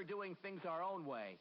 prefer doing things our own way.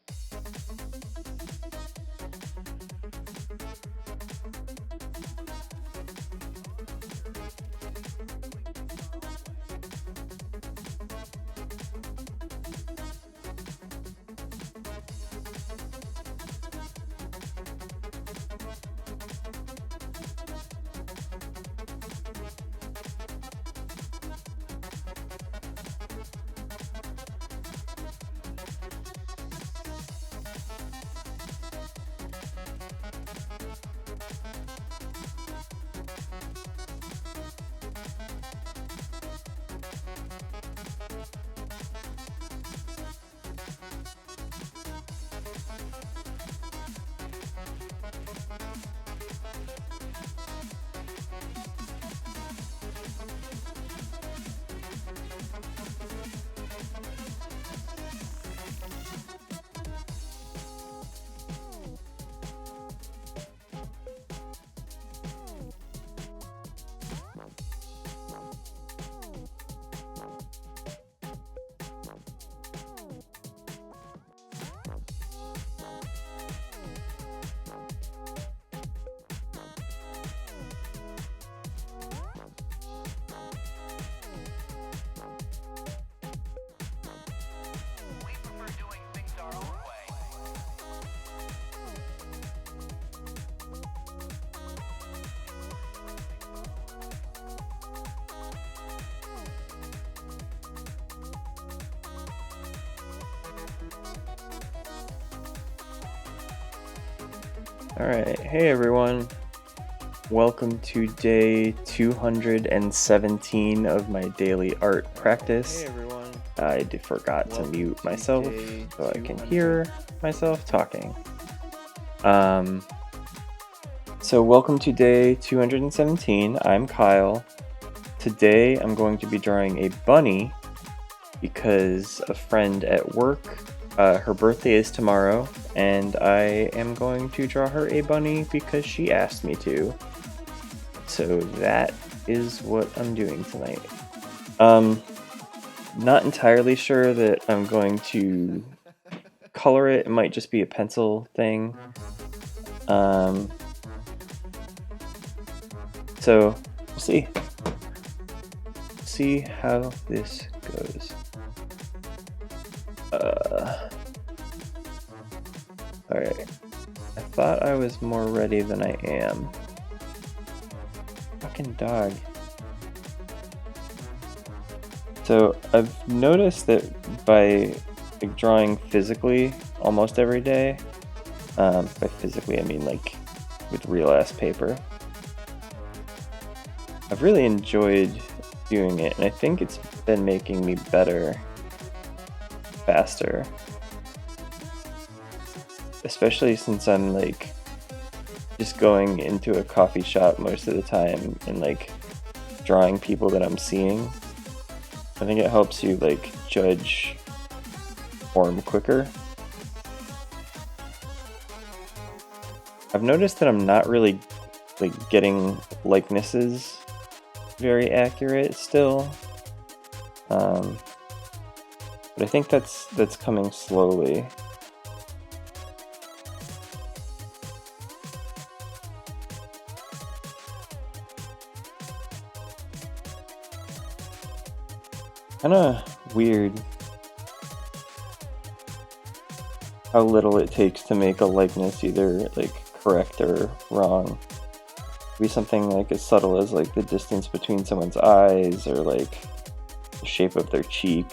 We prefer doing things our own way. Alright, hey everyone. Welcome to day 217 of my daily art practice. Hey everyone. I forgot to Welcome mute to myself day so I can 200. hear myself talking. So welcome to day 217. I'm Kyle. Today I'm going to be drawing a bunny because a friend at work, her birthday is tomorrow, and I am going to draw her a bunny because she asked me to. So that is what I'm doing tonight. Not entirely sure that I'm going to color it. It might just be a pencil thing. So we'll see. See how this goes. Alright. I thought I was more ready than I am. Fucking dog. So I've noticed that by drawing physically almost every day, by physically I mean like with real ass paper, I've really enjoyed doing it, and I think it's been making me better, faster. Especially since I'm like just going into a coffee shop most of the time and like drawing people that I'm seeing. I think it helps you like judge form quicker. I've noticed that I'm not really like getting likenesses very accurate still, but I think that's coming slowly. Kinda weird how little it takes to make a likeness either like correct or wrong. Be something like as subtle as like the distance between someone's eyes or like the shape of their cheek.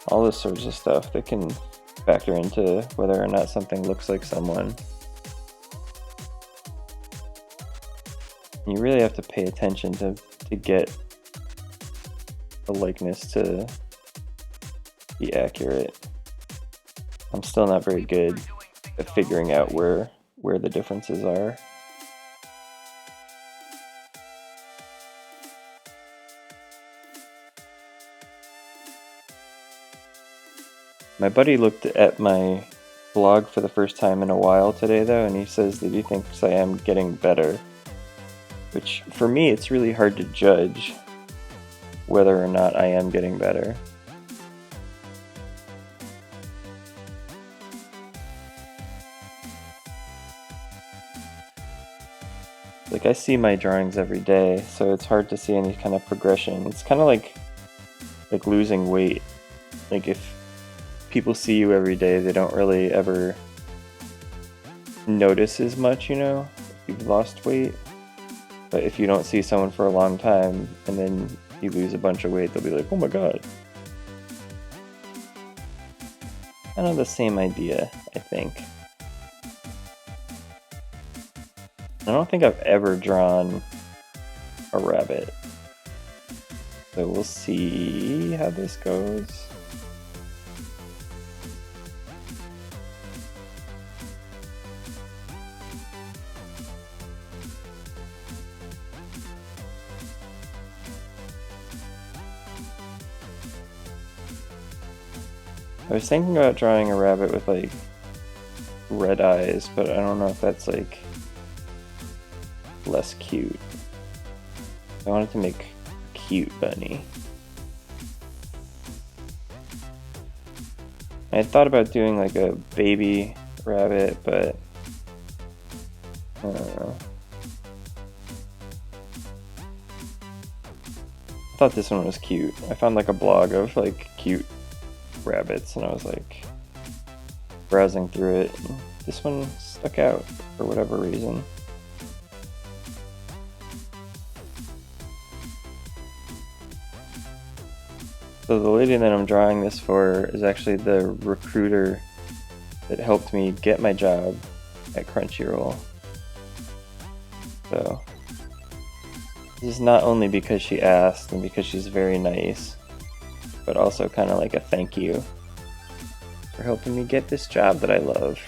All this sorts of stuff that can factor into whether or not something looks like someone. You really have to pay attention to get a likeness to be accurate. I'm still not very good at figuring out where the differences are. My buddy looked at my blog for the first time in a while today though, and he says that he thinks I am getting better. Which, for me, it's really hard to judge whether or not I am getting better. Like, I see my drawings every day, so it's hard to see any kind of progression. It's kind of like losing weight. Like, if people see you every day, they don't really ever notice as much, you know, if you've lost weight. But if you don't see someone for a long time and then you lose a bunch of weight, they'll be like, oh my god. Kind of the same idea, I think. I don't think I've ever drawn a rabbit. So we'll see how this goes. I was thinking about drawing a rabbit with like red eyes, but I don't know if that's like less cute. I wanted to make a cute bunny. I had thought about doing like a baby rabbit, but I don't know. I thought this one was cute. I found like a blog of like cute rabbits and I was like browsing through it and this one stuck out for whatever reason. So the lady that I'm drawing this for is actually the recruiter that helped me get my job at Crunchyroll. So this is not only because she asked and because she's very nice, but also kind of like a thank you for helping me get this job that I love.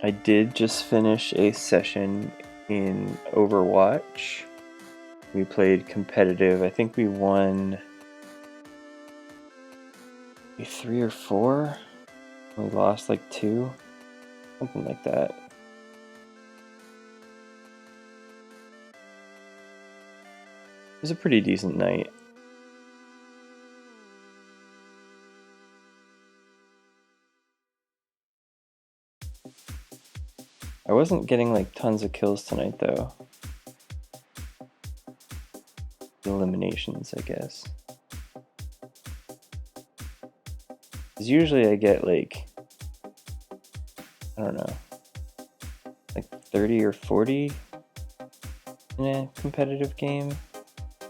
I did just finish a session in Overwatch. We played competitive. I think we won 3 or 4. We lost like 2, something like that. It was a pretty decent night. I wasn't getting like tons of kills tonight though. Eliminations, I guess. Because usually I get like, I don't know, like 30 or 40 in a competitive game.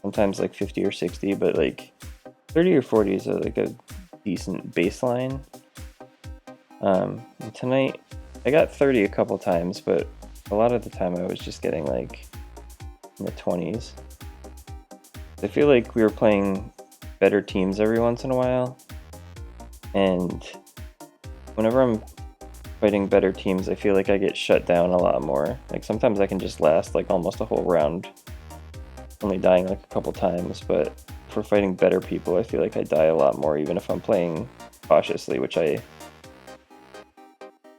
Sometimes like 50 or 60, but like 30 or 40 is like a decent baseline. And tonight I got 30 a couple times, but a lot of the time I was just getting like in the 20s. I feel like we were playing better teams every once in a while, and whenever I'm fighting better teams, I feel like I get shut down a lot more. Like sometimes I can just last like almost a whole round, only dying like a couple times, but for fighting better people, I feel like I die a lot more even if I'm playing cautiously, which I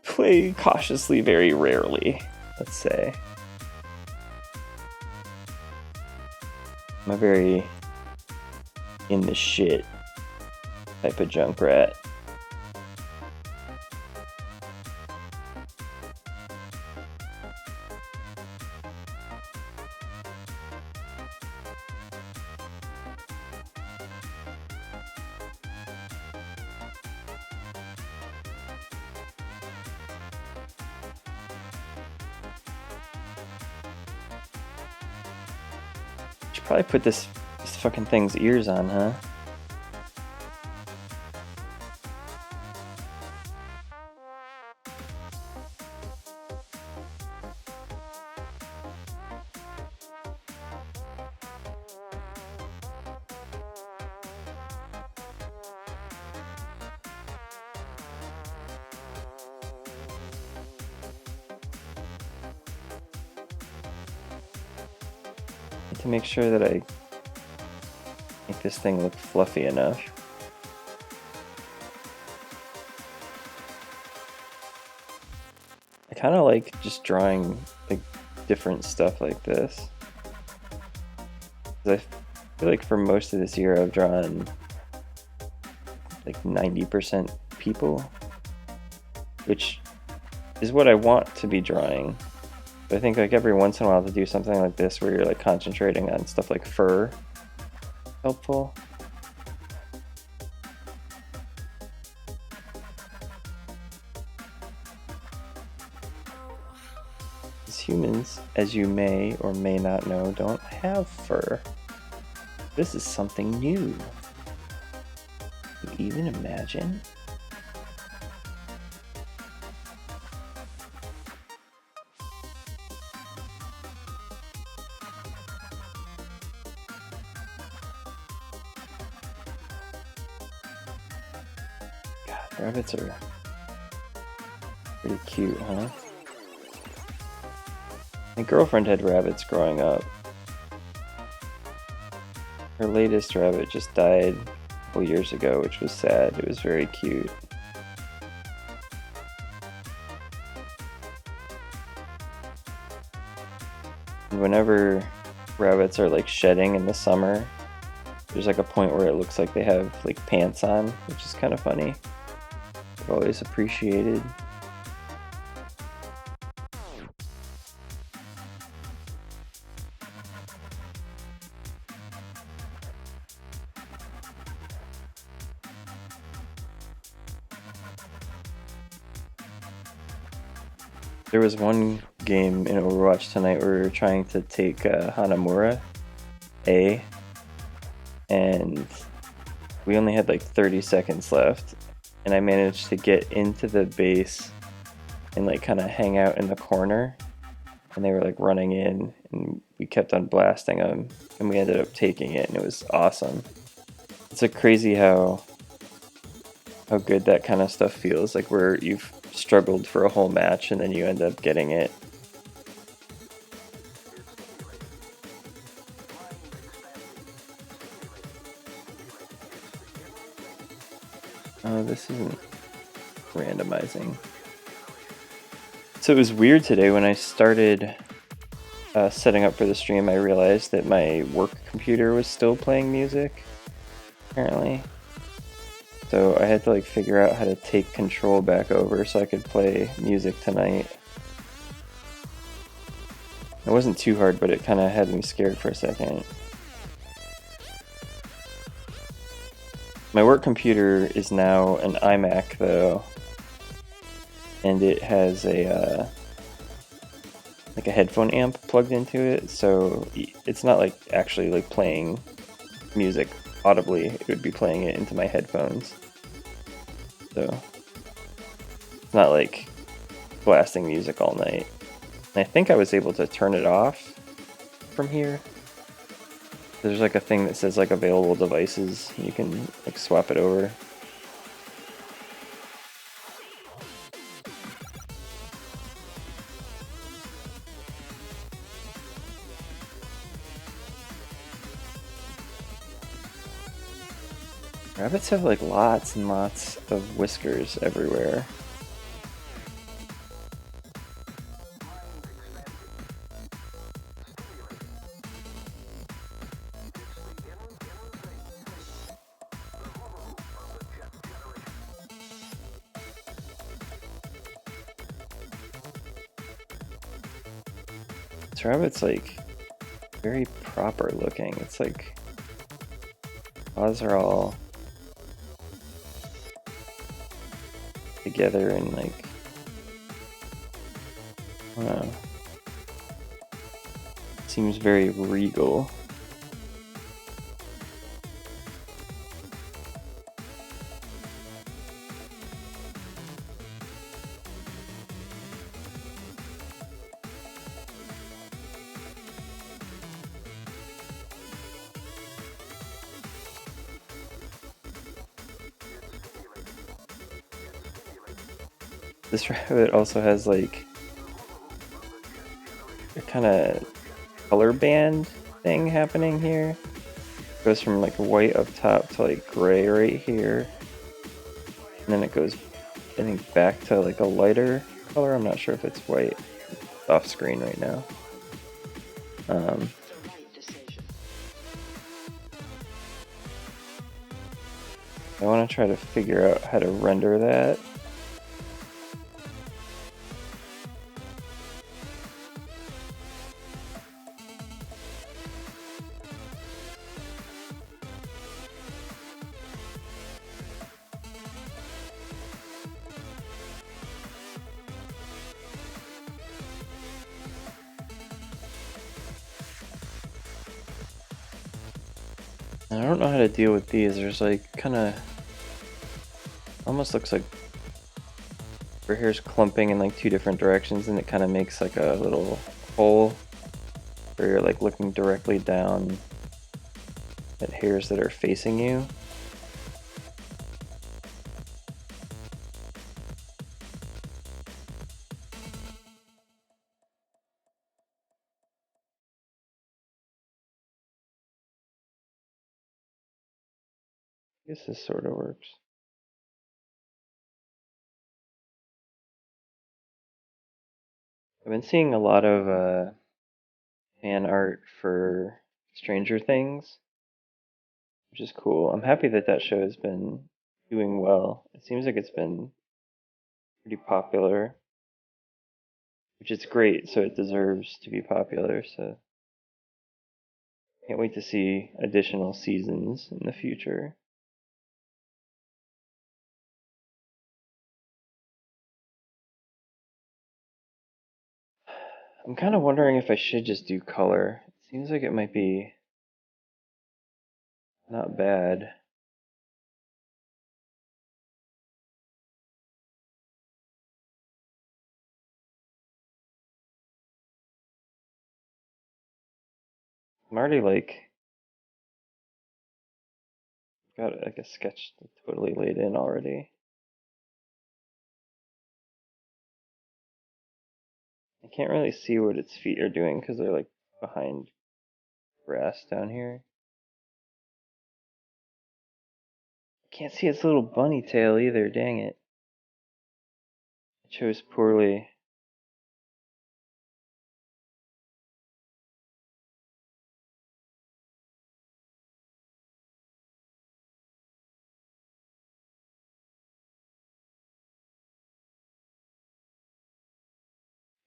play cautiously very rarely, let's say. I'm a very in the shit type of Junkrat. Should probably put this fucking thing's ears on, huh? To make sure that I make this thing look fluffy enough. I kind of like just drawing like different stuff like this. 'Cause I feel like for most of this year I've drawn like 90% people, which is what I want to be drawing. But I think like every once in a while to do something like this where you're like concentrating on stuff like fur, helpful. Humans, as you may or may not know, don't have fur. This is something new. Can you even imagine? God, rabbits are pretty cute, huh? My girlfriend had rabbits growing up. Her latest rabbit just died a couple years ago, which was sad. It was very cute. And whenever rabbits are like shedding in the summer, there's like a point where it looks like they have like pants on, which is kind of funny. I've always appreciated. There was one game in Overwatch tonight where we were trying to take Hanamura A, and we only had like 30 seconds left, and I managed to get into the base and like kind of hang out in the corner, and they were like running in, and we kept on blasting them, and we ended up taking it, and it was awesome. It's like crazy how good that kind of stuff feels, like where you've struggled for a whole match and then you end up getting it. Oh, this isn't randomizing. So it was weird today when I started setting up for the stream. I realized that my work computer was still playing music, apparently. So I had to like figure out how to take control back over so I could play music tonight. It wasn't too hard, but it kind of had me scared for a second. My work computer is now an iMac though, and it has a like a headphone amp plugged into it, so it's not like actually like playing music audibly. It would be playing it into my headphones, so it's not like blasting music all night. And I think I was able to turn it off from here. There's like a thing that says like available devices. You can like swap it over. Rabbits have like lots and lots of whiskers everywhere. This rabbit's like very proper looking. It's like paws are all together and like, I don't know, seems very regal. This rabbit also has like a kind of color band thing happening here. It goes from like white up top to like gray right here. And then it goes, I think, back to like a lighter color. I'm not sure if it's white. It's off screen right now. I want to try to figure out how to render that. I don't know how to deal with these. There's like kind of almost looks like her hair's clumping in like two different directions, and it kind of makes like a little hole where you're like looking directly down at hairs that are facing you. I guess this sort of works. I've been seeing a lot of fan art for Stranger Things, which is cool. I'm happy that that show has been doing well. It seems like it's been pretty popular, which is great, so it deserves to be popular. So can't wait to see additional seasons in the future. I'm kind of wondering if I should just do color. It seems like it might be not bad. I'm already like got like a sketch totally laid in already. I can't really see what its feet are doing because they're like behind grass down here. Can't see its little bunny tail either, dang it. I chose poorly.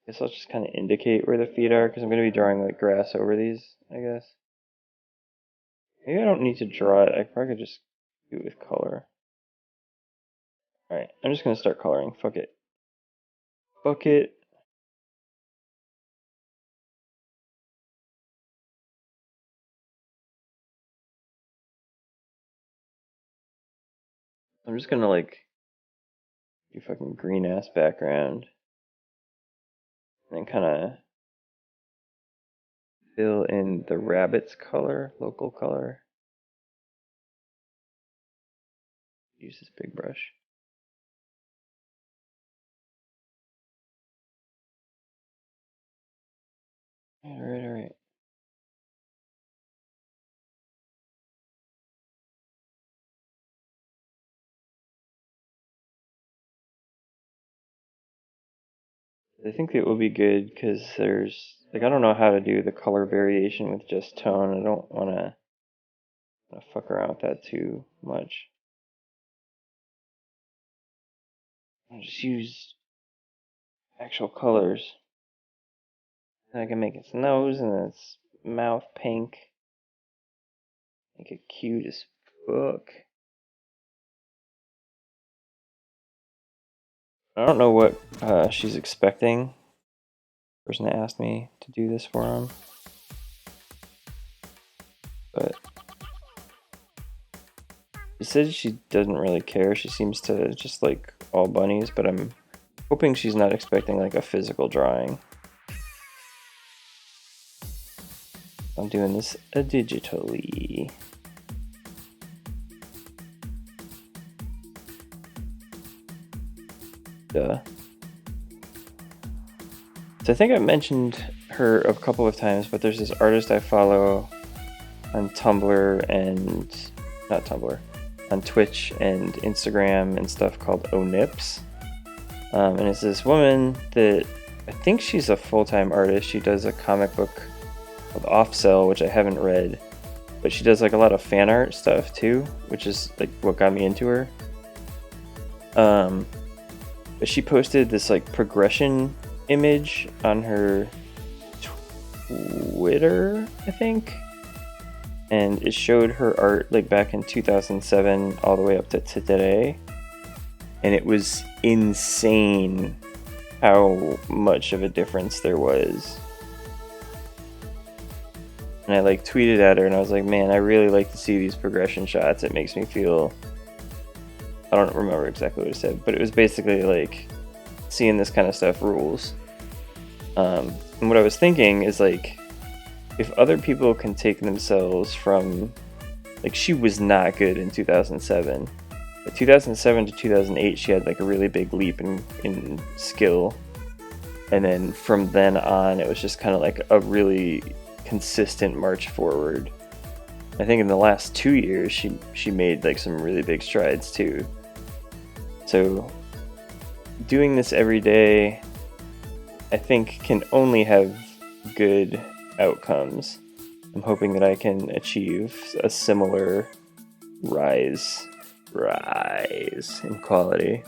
Guess I'll just kind of indicate where the feet are because I'm going to be drawing like grass over these, I guess. Maybe I don't need to draw it. I probably could just do it with color. Alright, I'm just going to start coloring. Fuck it. Fuck it. I'm just going to like do fucking green ass background. And then kind of fill in the rabbit's color, local color. Use this big brush. Alright. I think it will be good because there's like I don't know how to do the color variation with just tone. I don't want to fuck around with that too much. I'll just use actual colors. And I can make its nose and its mouth pink. Make it cute as fuck. I don't know what she's expecting. The person asked me to do this for him. But she said she doesn't really care. She seems to just like all bunnies, but I'm hoping she's not expecting like a physical drawing. I'm doing this digitally. Duh. So I think I mentioned her a couple of times, but there's this artist I follow on Tumblr and not Tumblr, on Twitch and Instagram and stuff called Onips. And it's this woman that I think she's a full-time artist. She does a comic book called Off Cell, which I haven't read. but she does like a lot of fan art stuff too, which is like what got me into her. But she posted this like progression image on her Twitter, I think, and it showed her art like back in 2007 all the way up to today, and it was insane how much of a difference there was. And I like tweeted at her and I was like, man, I really like to see these progression shots. It makes me feel, I don't remember exactly what it said, but it was basically like seeing this kind of stuff rules. And what I was thinking is like, if other people can take themselves from, like, she was not good in 2007, but 2007 to 2008 she had like a really big leap in skill, and then from then on it was just kind of like a really consistent march forward. I think in the last 2 years she made like some really big strides too. So doing this every day, I think, can only have good outcomes. I'm hoping that I can achieve a similar rise in quality.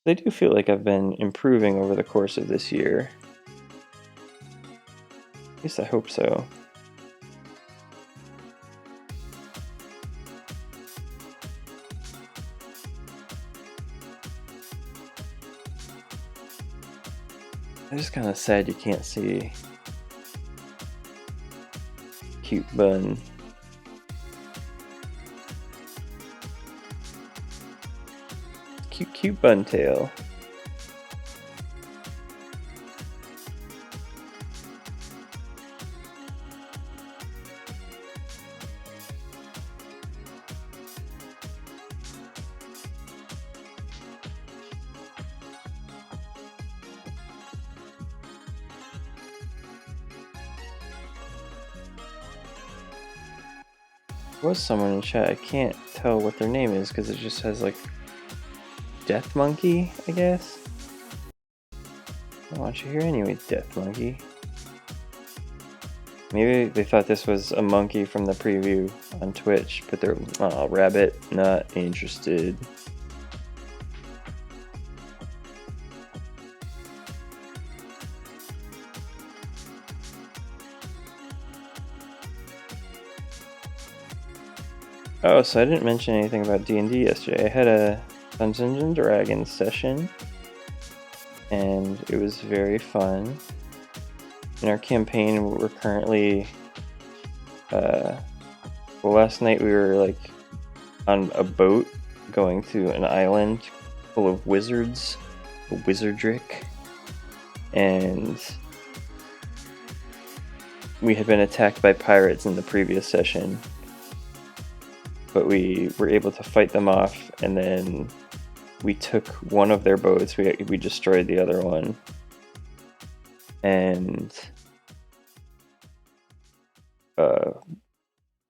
I do feel like I've been improving over the course of this year. At least I hope so. I'm just kind of sad you can't see cute bun. Cute bun tail. There was someone in chat, I can't tell what their name is because it just has like Death Monkey, I guess. I want you here anyway, Death Monkey. Maybe they thought this was a monkey from the preview on Twitch, but they're, oh, rabbit, not interested. Oh, so I didn't mention anything about D&D yesterday. I had a Dungeons and Dragons session, and it was very fun. In our campaign, we're currently, well, last night we were like on a boat going to an island full of wizards, a wizardrick, and we had been attacked by pirates in the previous session, but we were able to fight them off, and then we took one of their boats, we destroyed the other one, and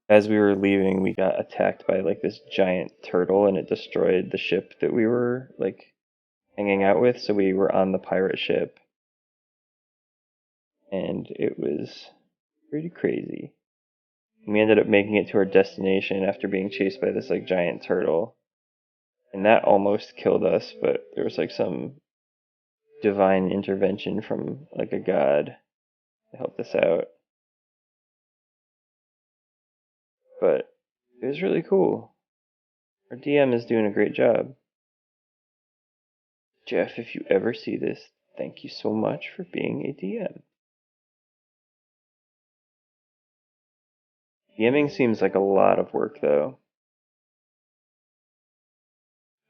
as we were leaving, we got attacked by like this giant turtle, and it destroyed the ship that we were like hanging out with, so we were on the pirate ship, and it was pretty crazy. We ended up making it to our destination after being chased by this like giant turtle, and that almost killed us, but there was like some divine intervention from like a god to help us out. But it was really cool. Our DM is doing a great job. Jeff, if you ever see this, thank you so much for being a DM. DMing seems like a lot of work, though.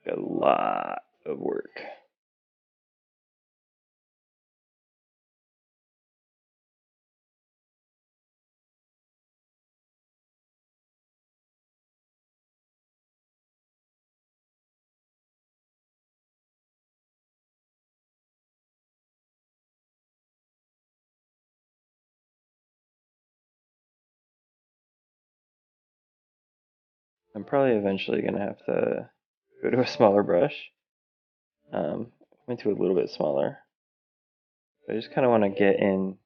A lot of work. I'm probably eventually going to have to go to a smaller brush. Went to a little bit smaller. I just kind of want to get in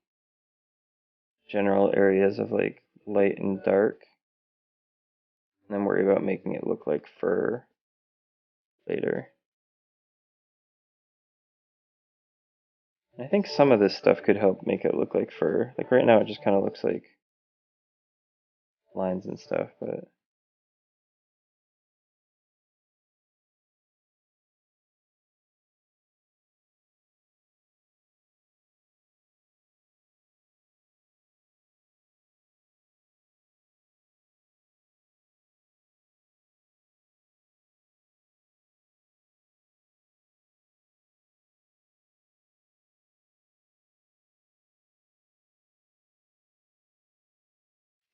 general areas of like light and dark, and then worry about making it look like fur later. I think some of this stuff could help make it look like fur. Like right now it just kind of looks like lines and stuff, but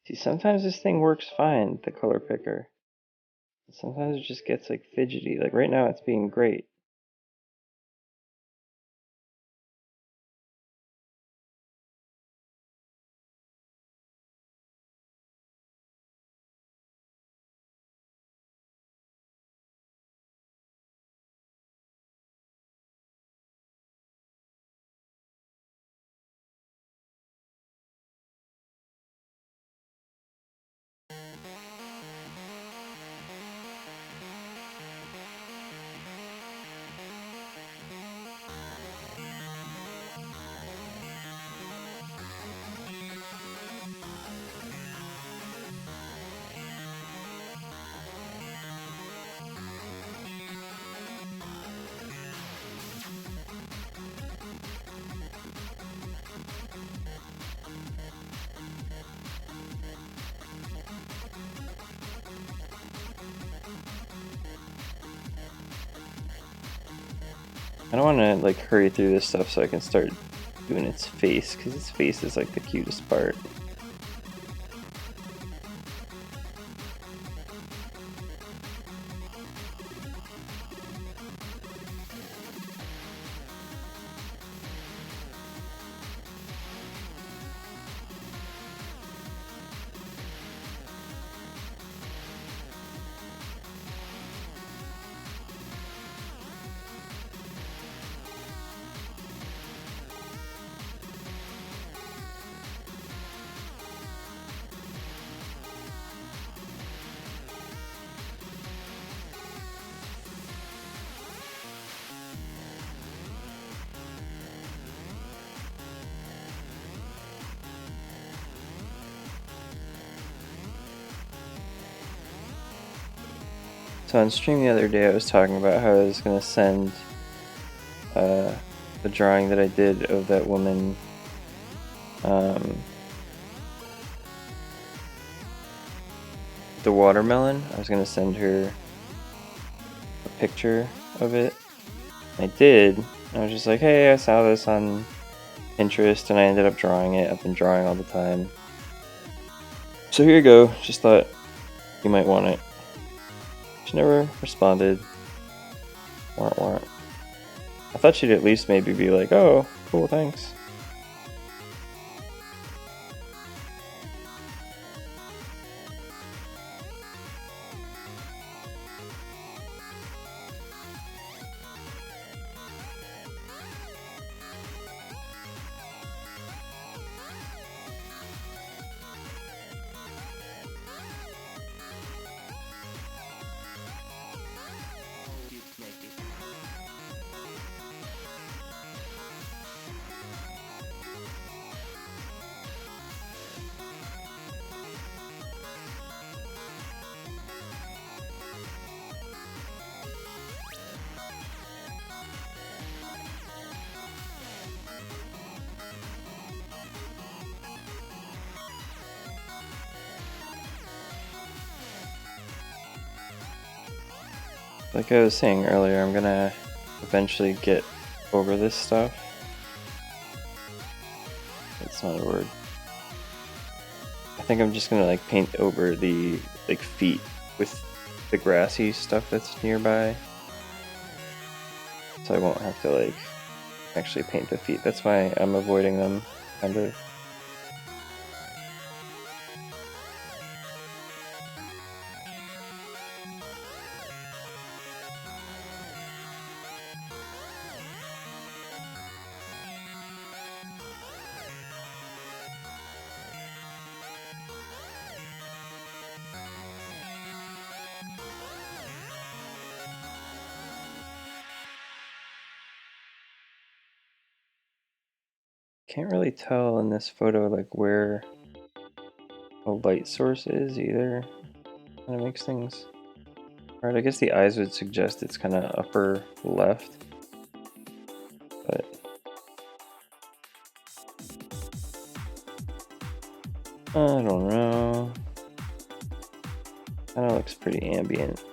see, sometimes this thing works fine, the color picker. Sometimes it just gets like fidgety. Like right now it's being great. I don't want to like hurry through this stuff so I can start doing its face, because its face is like the cutest part. So on stream the other day I was talking about how I was going to send the drawing that I did of that woman the watermelon. I was going to send her a picture of it. I did. I was just like, hey, I saw this on Pinterest and I ended up drawing it. I've been drawing all the time. So here you go. Just thought you might want it. She never responded. Warrant, warrant. I thought she'd at least maybe be like, oh, cool, thanks. Like I was saying earlier, I'm gonna eventually get over this stuff. That's not a word. I think I'm just gonna like paint over the like feet with the grassy stuff that's nearby. So I won't have to like actually paint the feet. That's why I'm avoiding them, kind of. can't really tell in this photo like where a light source is either. Kind of makes things hard. I guess the eyes would suggest it's kind of upper left, but I don't know. Kind of looks pretty ambient.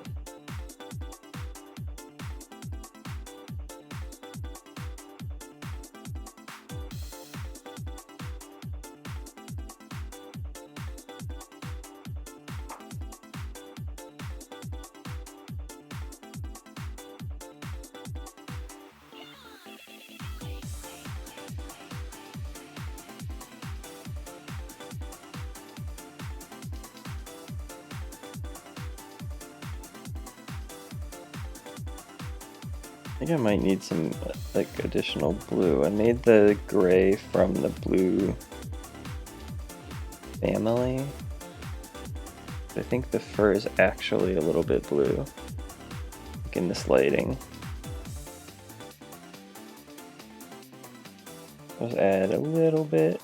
I think I might need some like additional blue. I made the gray from the blue family. I think the fur is actually a little bit blue, like in this lighting. Let's add a little bit.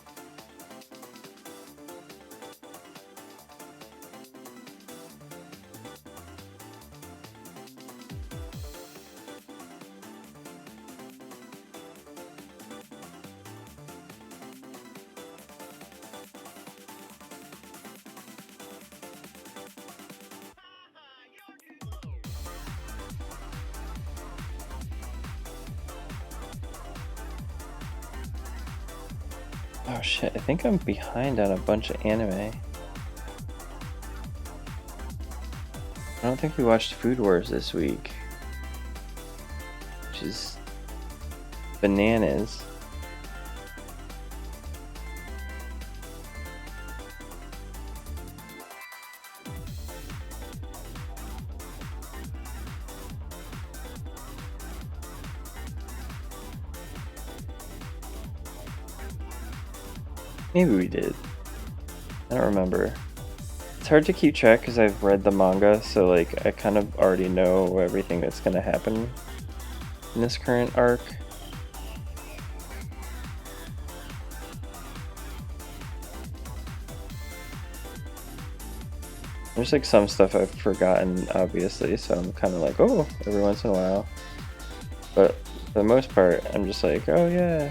Oh shit, I think I'm behind on a bunch of anime. I don't think we watched Food Wars this week, which is bananas. Maybe we did. I don't remember. It's hard to keep track because I've read the manga, so like I kind of already know everything that's gonna happen in this current arc. There's like some stuff I've forgotten, obviously, so I'm kind of like, oh, every once in a while. But for the most part, I'm just like, oh yeah.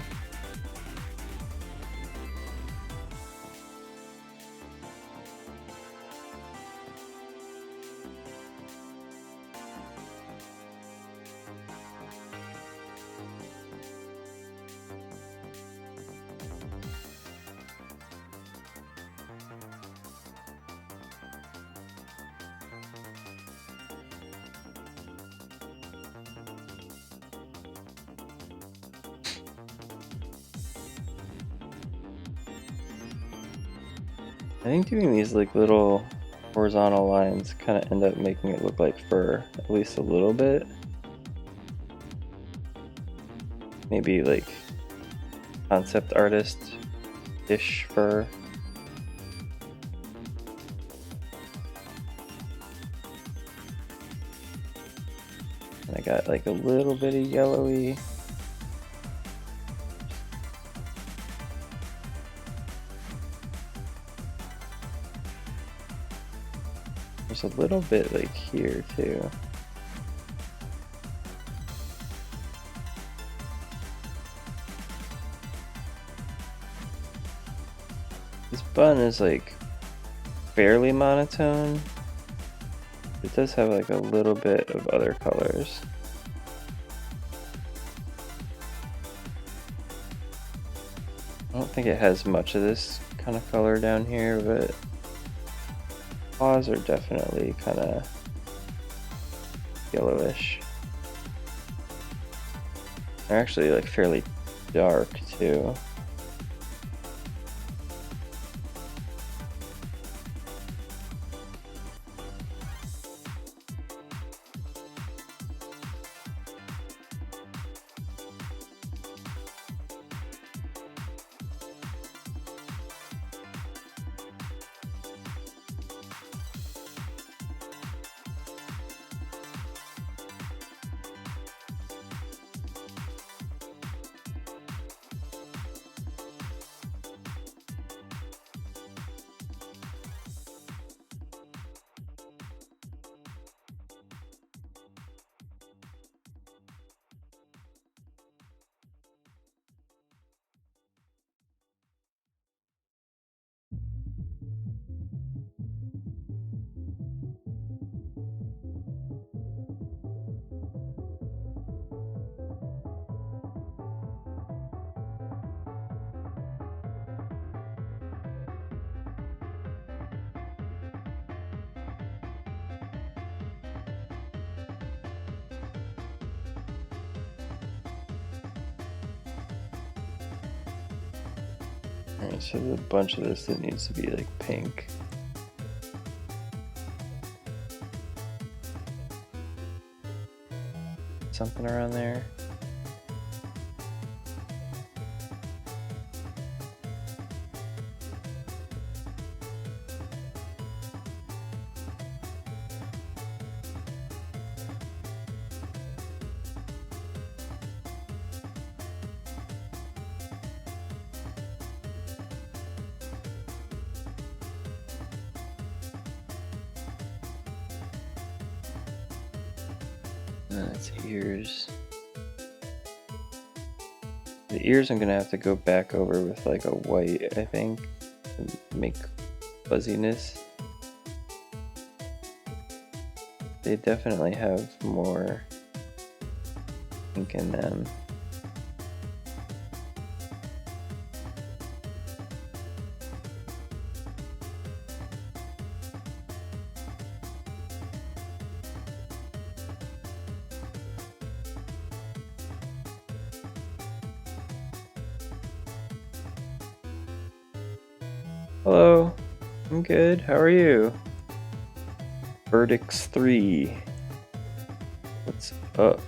I think doing these like little horizontal lines kind of end up making it look like fur, at least a little bit. Maybe like concept artist-ish fur. And I got like a little bit of yellowy. There's a little bit like here too. This bun is like fairly monotone. It does have like a little bit of other colors. I don't think it has much of this kind of color down here, but paws are definitely kind of yellowish. They're actually like fairly dark too. Alright, so there's a bunch of this that needs to be like pink. Something around there. That's ears. The ears I'm gonna have to go back over with like a white, I think, to make fuzziness. They definitely have more pink in them. Hello, I'm good. How are you? Verdix 3. What's up?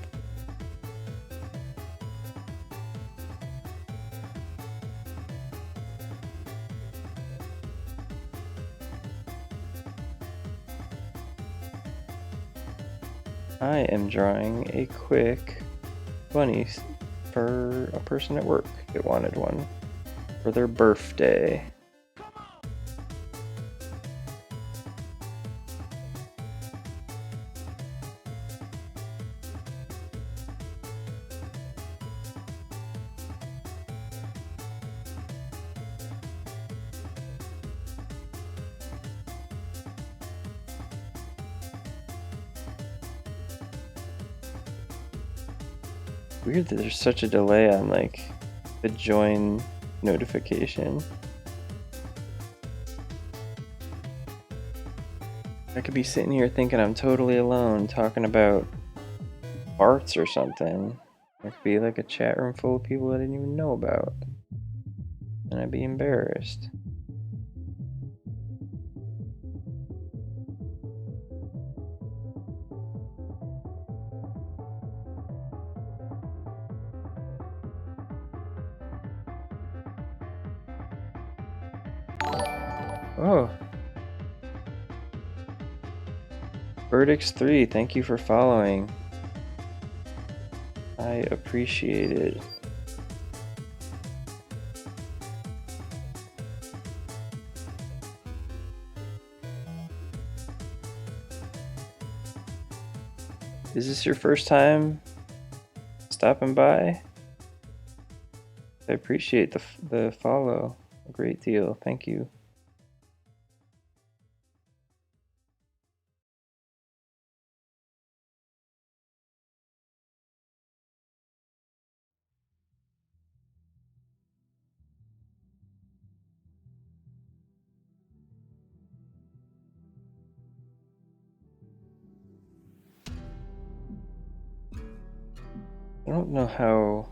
I am drawing a quick bunny for a person at work that wanted one for their birthday. Weird that there's such a delay on like the join notification. I could be sitting here thinking I'm totally alone talking about arts or something. There could be like a chat room full of people I didn't even know about. And I'd be embarrassed. Oh. Verdix 3, thank you for following. I appreciate it. Is this your first time stopping by? I appreciate the follow a great deal. Thank you. I don't know how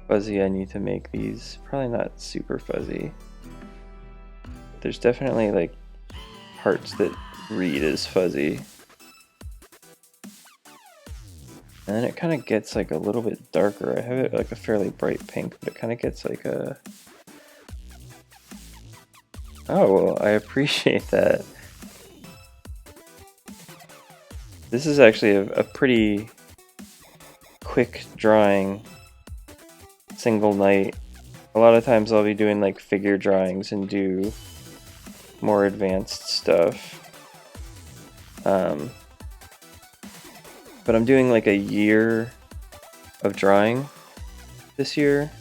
fuzzy I need to make these. Probably not super fuzzy. There's definitely like parts that read as fuzzy. And then it kind of gets like a little bit darker. I have it like a fairly bright pink, but it kind of gets like a... Oh, well, I appreciate that. This is actually a pretty quick drawing, single night. A lot of times I'll be doing like figure drawings and do more advanced stuff. But I'm doing like a year of drawing this year.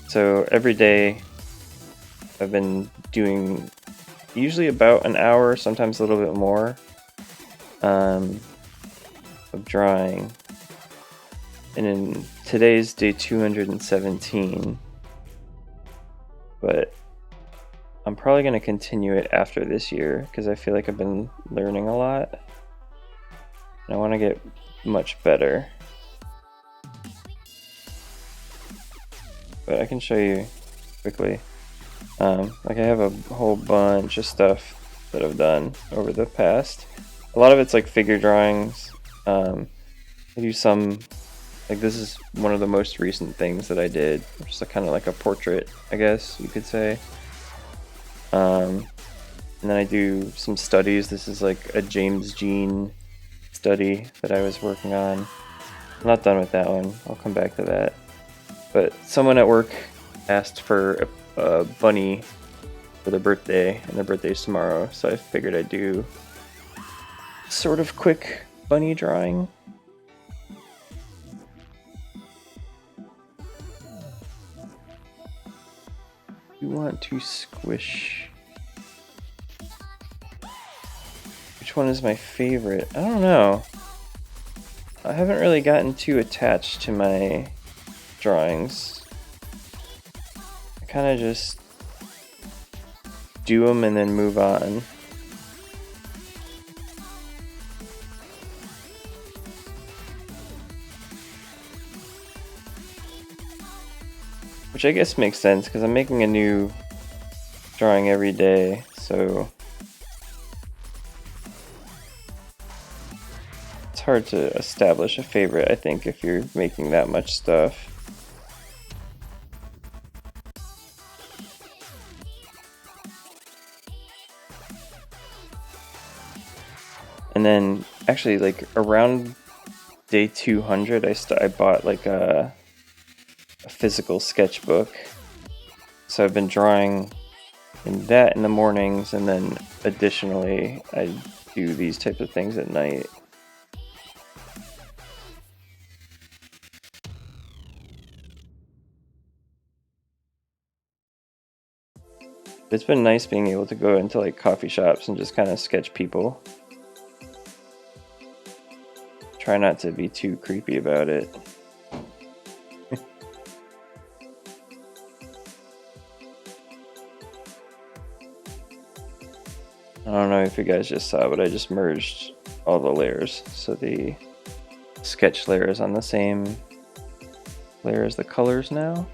So every day I've been doing usually about an hour, sometimes a little bit more, of drawing. And in today's day 217, but I'm probably going to continue it after this year because I feel like I've been learning a lot and I want to get much better. But I can show you quickly. Like I have a whole bunch of stuff that I've done over the past. A lot of it's like figure drawings. I do some, like this is one of the most recent things that I did, which is kind of like a portrait, I guess you could say. And then I do some studies. This is like a James Jean study that I was working on. I'm not done with that one. I'll come back to that. But someone at work asked for a bunny for their birthday, and their birthday's tomorrow, so I figured I'd do sort of quick bunny drawing. You want to squish. Which one is my favorite? I don't know. I haven't really gotten too attached to my drawings. I kind of just do them and then move on. Which I guess makes sense because I'm making a new drawing every day, so it's hard to establish a favorite, I think, if you're making that much stuff. And then actually like around day 200 I bought like a physical sketchbook. So I've been drawing in that in the mornings, and then additionally I do these types of things at night. It's been nice being able to go into like coffee shops and just kind of sketch people. Try not to be too creepy about it. I don't know if you guys just saw, but I just merged all the layers. So the sketch layer is on the same layer as the colors now.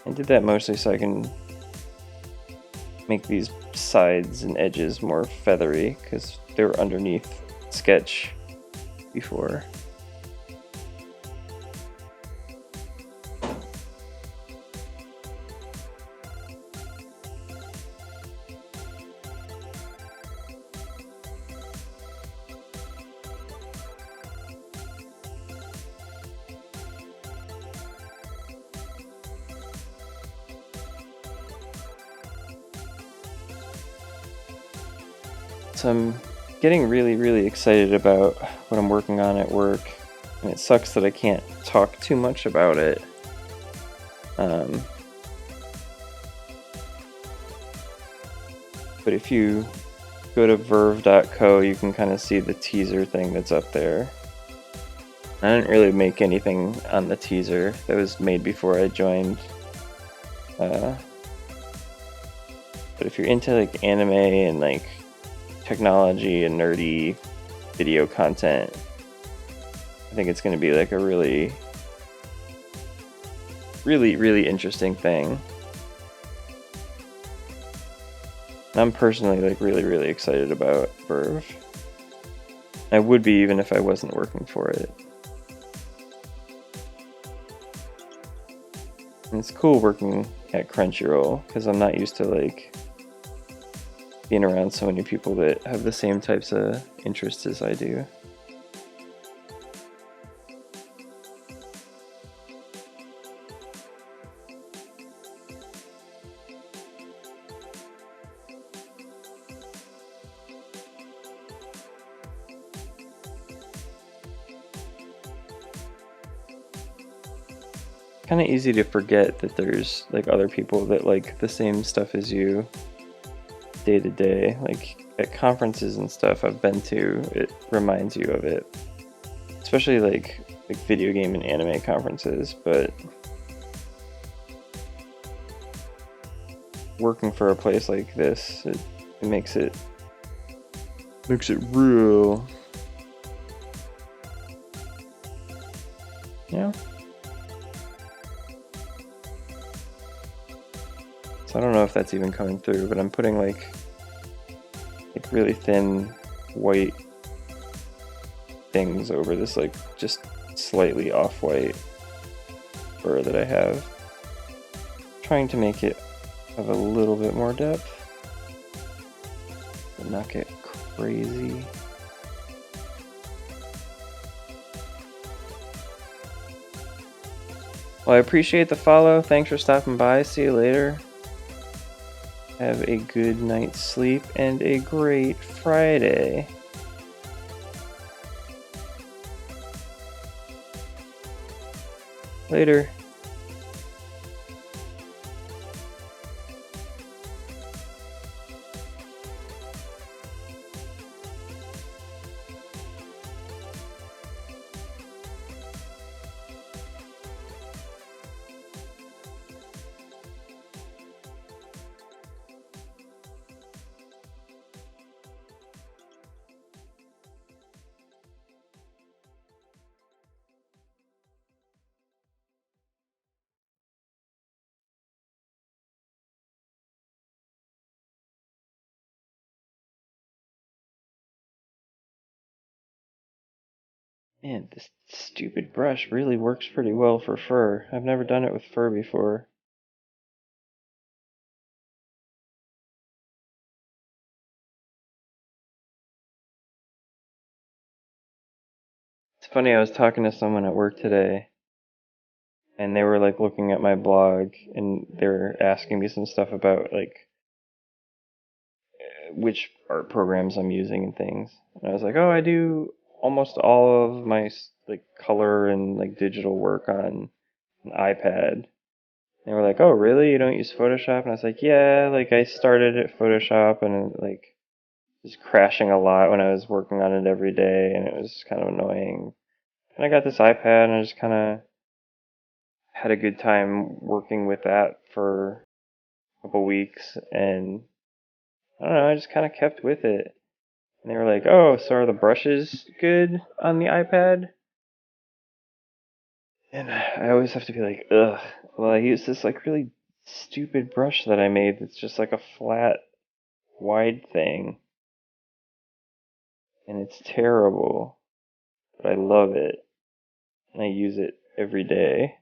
I did that mostly so I can make these sides and edges more feathery because they were underneath sketch before. So I'm getting really excited about what I'm working on at work, and it sucks that I can't talk too much about it. But if you go to verve.co, you can kind of see the teaser thing that's up there. I didn't really make anything on the teaser. That was made before I joined. But if you're into like anime and like technology and nerdy video content, I think it's going to be like a really interesting thing. I'm personally like really excited about Verve. I would be even if I wasn't working for it. And it's cool working at Crunchyroll because I'm not used to like being around so many people that have the same types of interests as I do. Kind of easy to forget that there's like other people that like the same stuff as you day to day. Like at conferences and stuff I've been to, it reminds you of it, especially like video game and anime conferences. But working for a place like this, it makes it real. Yeah. if that's even coming through, but I'm putting like really thin white things over this like just slightly off-white fur that I have. Trying to make it have a little bit more depth, but not get crazy. Well, I appreciate the follow. Thanks for stopping by. See you later. Have a good night's sleep and a great Friday. Later. Man, this stupid brush really works pretty well for fur. I've never done it with fur before. It's funny, I was talking to someone at work today, and they were like looking at my blog, and they were asking me some stuff about like which art programs I'm using and things. And I was like, oh, I do almost all of my like color and like digital work on an iPad. They were like, oh, really? You don't use Photoshop? And I was like, yeah, like I started at Photoshop and it like was crashing a lot when I was working on it every day, and it was kind of annoying. And I got this iPad and I just kind of had a good time working with that for a couple weeks, and I don't know, I just kind of kept with it. And they were like, oh, so are the brushes good on the iPad? And I always have to be like, ugh. Well, I use this like really stupid brush that I made that's just like a flat, wide thing. And it's terrible. But I love it. And I use it every day.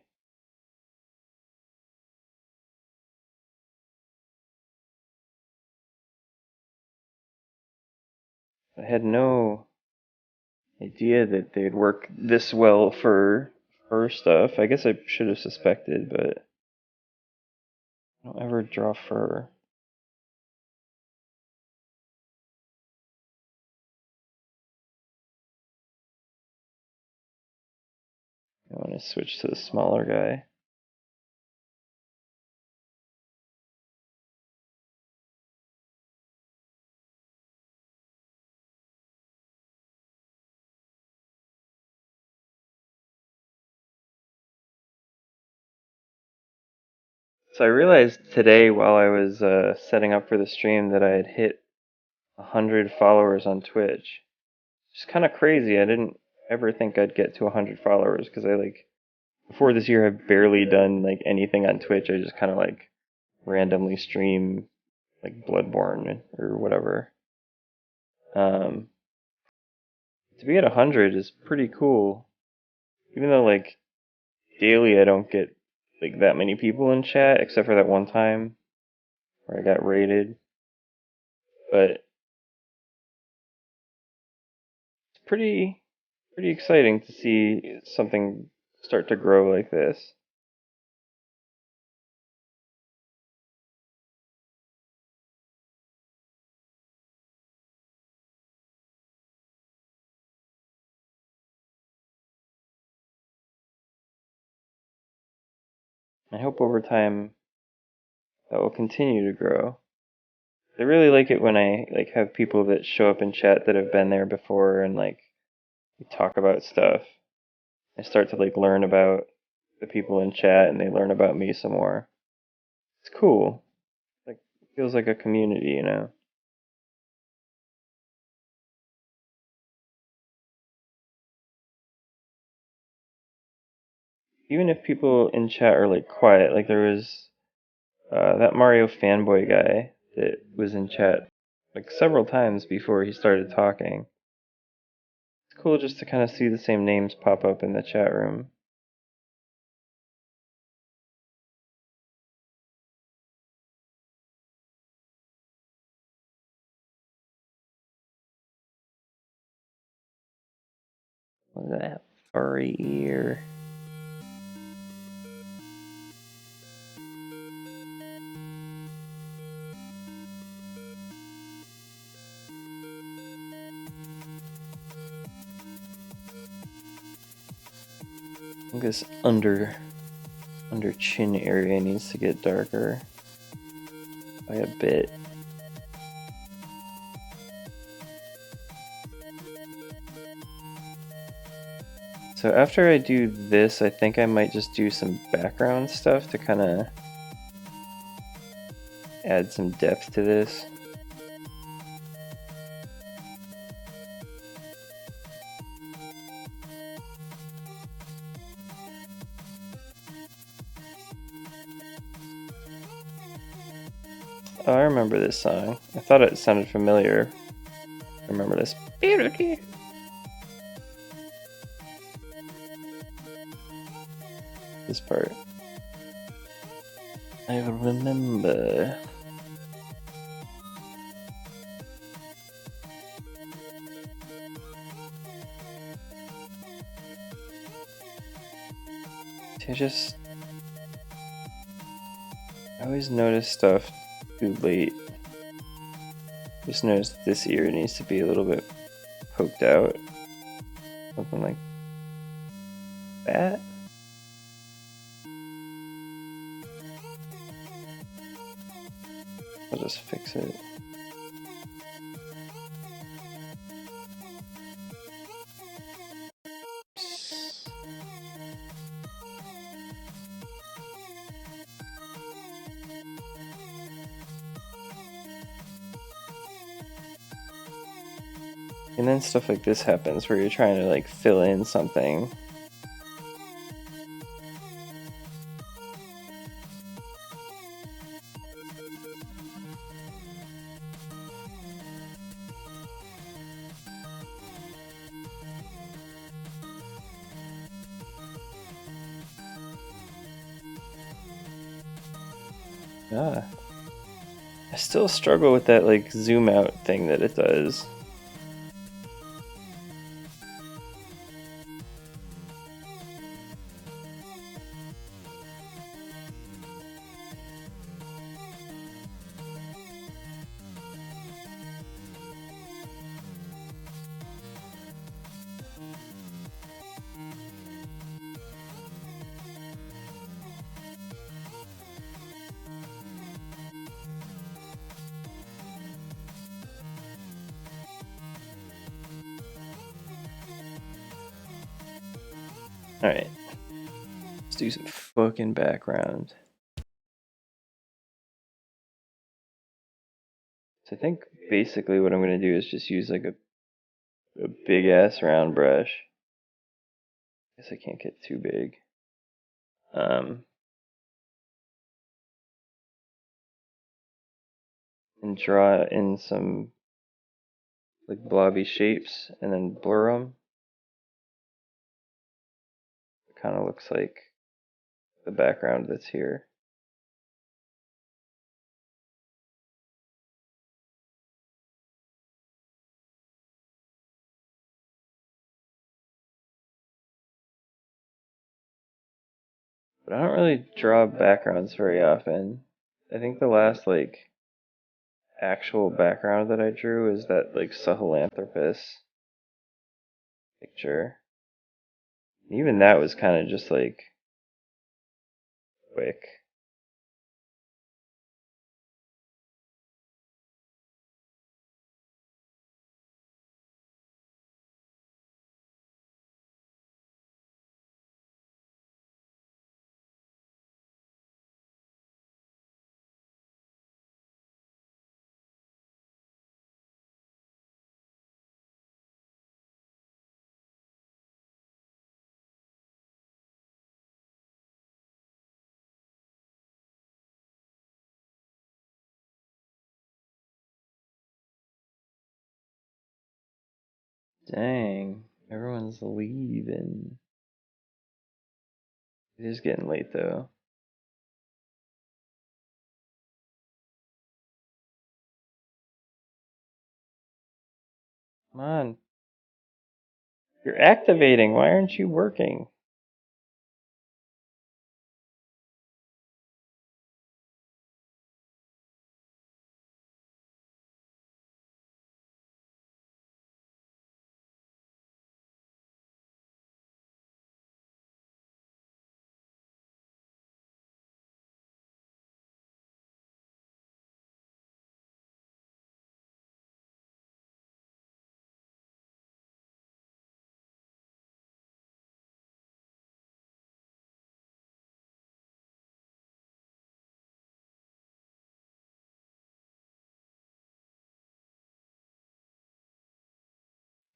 I had no idea that they'd work this well for fur stuff. I guess I should have suspected, but I don't ever draw fur. I want to switch to the smaller guy. So I realized today while I was setting up for the stream that I had hit 100 followers on Twitch. It's kind of crazy. I didn't ever think I'd get to 100 followers because I like before this year I've barely done like anything on Twitch. I just kind of like randomly stream like Bloodborne or whatever. To be at 100 is pretty cool. Even though like daily I don't get like that many people in chat except for that one time where I got raided. But it's pretty exciting to see something start to grow like this. I hope over time that will continue to grow. I really like it when I like have people that show up in chat that have been there before and like we talk about stuff. I start to like learn about the people in chat and they learn about me some more. It's cool. Like it feels like a community, you know. Even if people in chat are like quiet, like there was that Mario fanboy guy that was in chat like several times before he started talking. It's cool just to kind of see the same names pop up in the chat room. Look at that furry ear. I think this under chin area needs to get darker by a bit. So after I do this, I think I might just do some background stuff to kind of add some depth to this. Oh, I remember this song. I thought it sounded familiar. I remember this. This part. I remember. I always notice stuff too late. Just notice this ear needs to be a little bit poked out. Something like that. I'll just fix it. And then stuff like this happens where you're trying to like fill in something. I still struggle with that like zoom out thing that it does. Alright. Let's do some fucking background. So I think basically what I'm going to do is just use like a big ass round brush. I guess I can't get too big. And draw in some like blobby shapes and then blur them. It kind of looks like the background that's here. But I don't really draw backgrounds very often. I think the last like actual background that I drew is that like Sahelanthropus picture. Even that was kind of just like quick. Dang, everyone's leaving. It is getting late though. Come on. You're activating. Why aren't you working?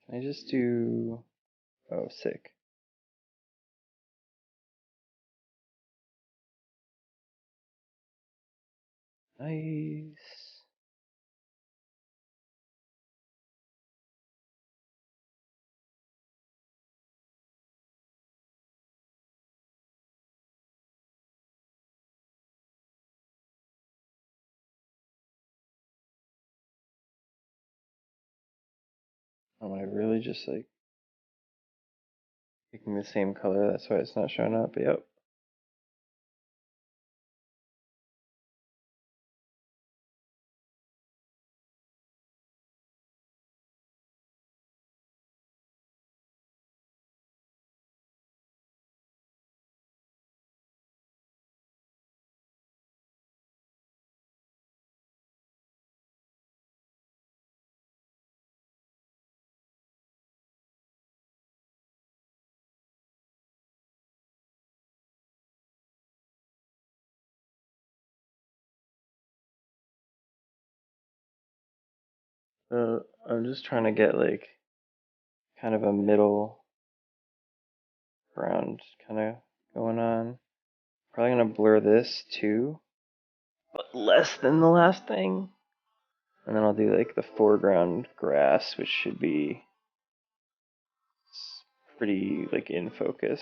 Can I just do... Oh, sick. Nice. Am I really just like picking the same color? That's why it's not showing up. Yep. I'm just trying to get like kind of a middle ground kind of going on. Probably gonna blur this too, but less than the last thing. And then I'll do like the foreground grass, which should be pretty like in focus.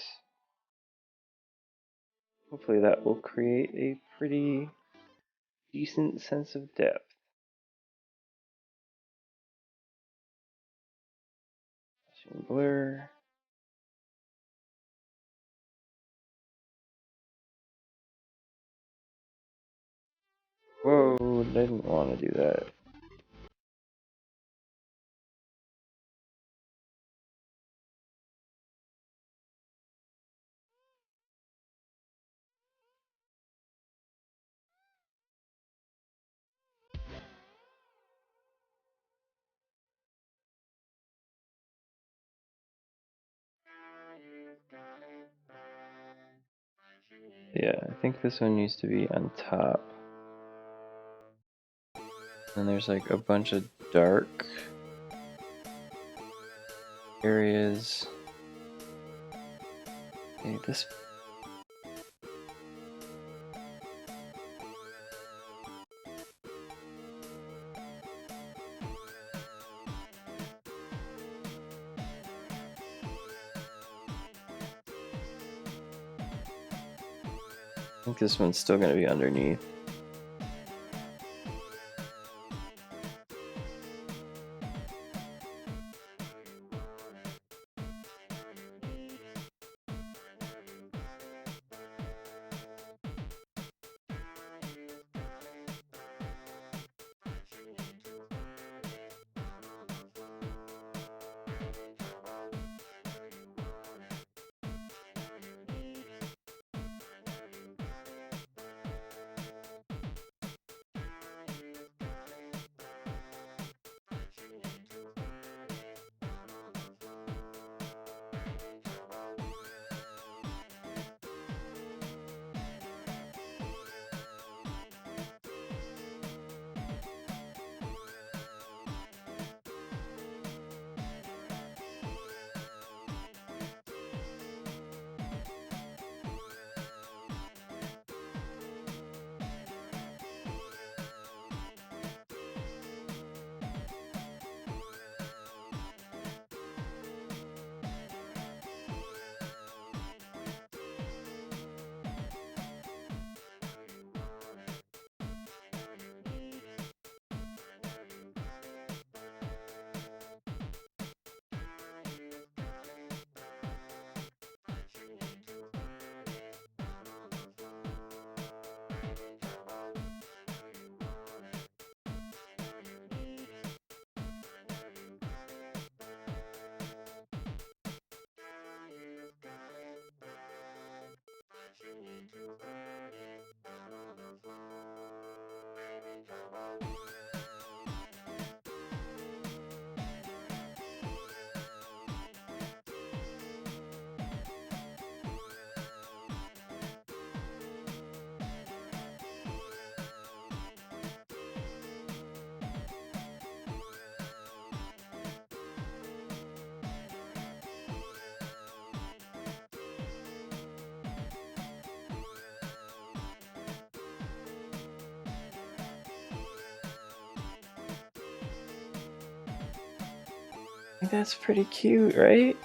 Hopefully that will create a pretty decent sense of depth. Blur. Whoa, I didn't want to do that. Yeah, I think this one needs to be on top. And there's like a bunch of dark areas. Okay, this. I think this one's still gonna be underneath. think that's pretty cute, right?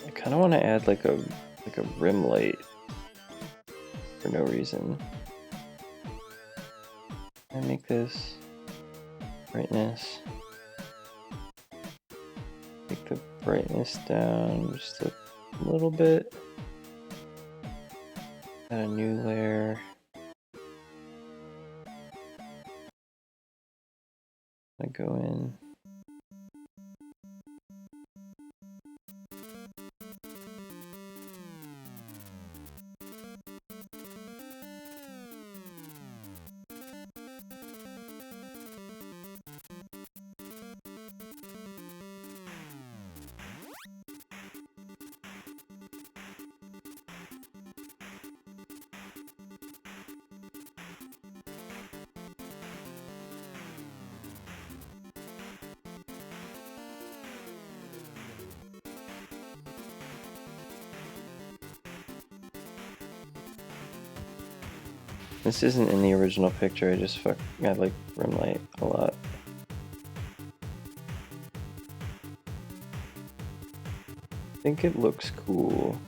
I kind of want to add like a rim light for no reason. I make this brightness. Take the brightness down just a little bit. Add a new layer. I go in. This isn't in the original picture, I just I like rim light a lot. I think it looks cool.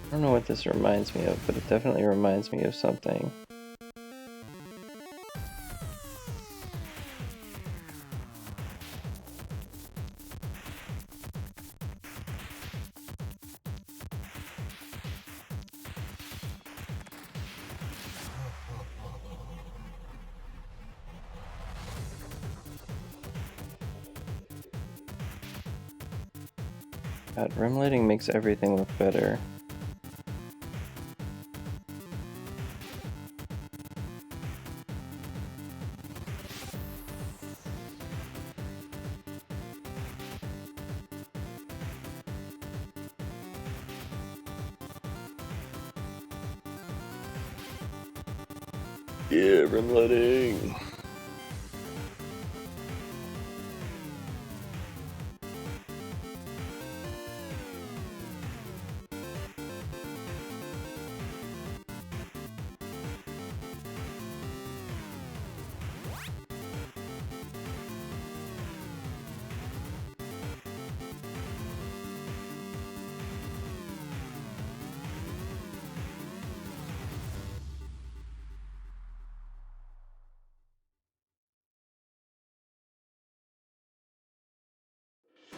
I don't know what this reminds me of, but it definitely reminds me of something. God, rim lighting makes everything look better. Yeah, rim lighting.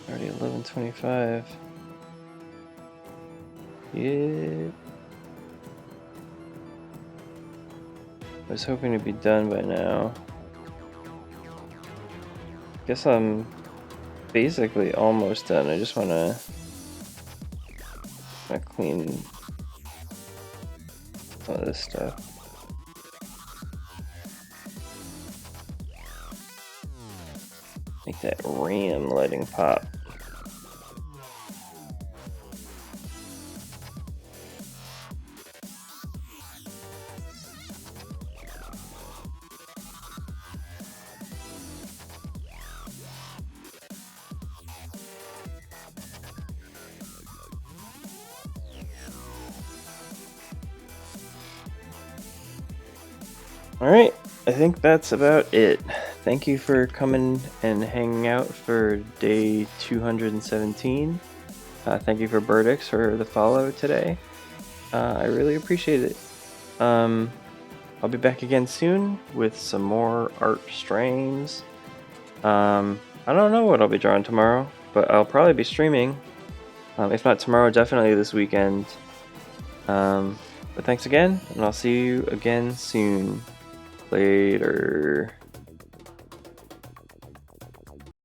Already 11:25. Yeah. I was hoping to be done by now. Guess I'm basically almost done. I just wanna clean some of this stuff. Make that ram lighting pop. Alright, I think that's about it. Thank you for coming and hanging out for day 217. Thank you for Burdix for the follow today. I really appreciate it. I'll be back again soon with some more art streams. I don't know what I'll be drawing tomorrow. but I'll probably be streaming. If not tomorrow, definitely this weekend. But thanks again, and I'll see you again soon. Later.